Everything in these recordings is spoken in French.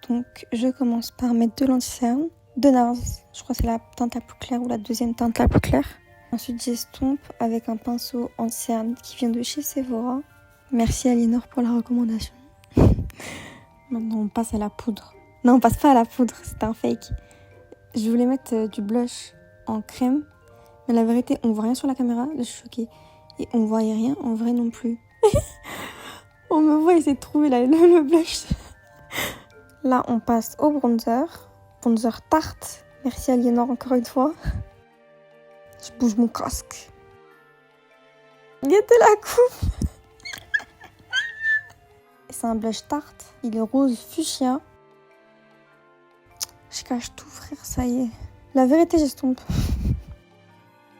Donc, je commence par mettre de l'anti-cerne, de NARS. Je crois que c'est la teinte la plus claire ou la deuxième teinte la plus claire. Ensuite, j'estompe avec un pinceau anti-cerne qui vient de chez Sephora. Merci Aliénor pour la recommandation. Maintenant, on passe à la poudre. Non, on passe pas à la poudre, c'est un fake. Je voulais mettre du blush en crème, mais la vérité, on voit rien sur la caméra, je suis choquée. Et on voyait rien en vrai non plus. On me voit essayer de trouver le blush. Là, on passe au bronzer. Bronzer Tarte. Merci Aliénor encore une fois. Je bouge mon casque. Guettez la coupe. C'est un blush Tarte. Il est rose fuchsia. Je cache tout, frère, ça y est. La vérité, j'estompe.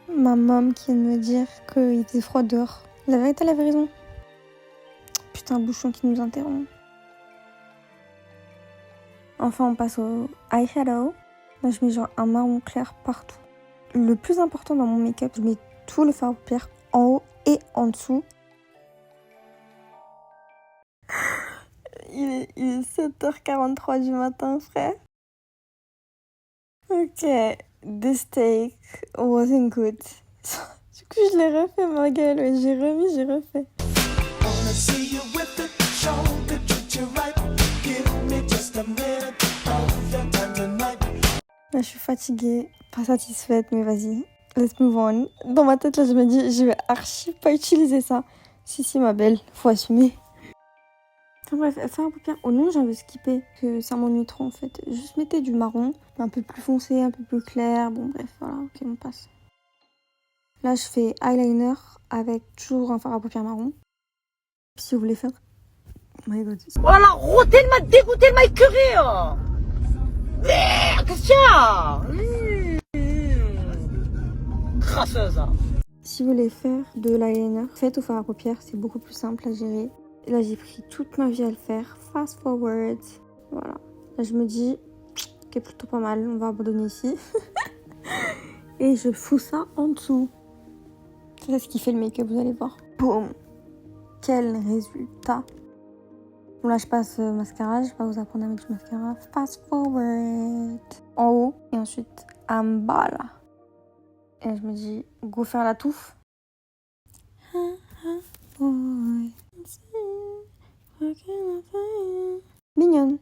Ma maman qui vient de me dire qu'il faisait froid dehors. La vérité, elle avait raison. Putain, un bouchon qui nous interrompt. Enfin, on passe au eyeshadow. Là, je mets genre un marron clair partout. Le plus important dans mon make-up, je mets tout le fard à paupières en haut et en dessous. Il est 7h43 du matin, frère. Ok, this take wasn't good. Du coup, je l'ai refait, ma gueule. Ouais, j'ai remis, j'ai refait. Là, je suis fatiguée, pas satisfaite, mais vas-y, let's move on. Dans ma tête, là, je me dis, je vais archi pas utiliser ça. Si, ma belle, faut assumer. Enfin bref, faire un paupière au nom, j'ai envie de skipper, que ça m'ennuie trop en fait. Juste mettez du marron, un peu plus foncé, un peu plus clair. Bon, bref, voilà, ok, on passe. Là, je fais eyeliner avec toujours un fard à paupières marron. Si vous voulez faire. Oh my god. Voilà, route, elle m'a dégoûté, elle m'a écœuré. Qu'est-ce qu'il y a? Crasseuse. Si vous voulez faire de l'eyeliner, faites au fard à paupières, c'est beaucoup plus simple à gérer. Et là, j'ai pris toute ma vie à le faire. Fast forward. Voilà. Là, je me dis, ok, plutôt pas mal, on va abandonner ici. Et je fous ça en dessous. C'est ce qui fait le make-up, vous allez voir. Boum. Quel résultat. Bon, là, je passe mascara. Je vais pas vous apprendre à mettre du mascara. Fast forward. En haut. Et ensuite, en bas, là. Et je me dis, go faire la touffe. Mignonne.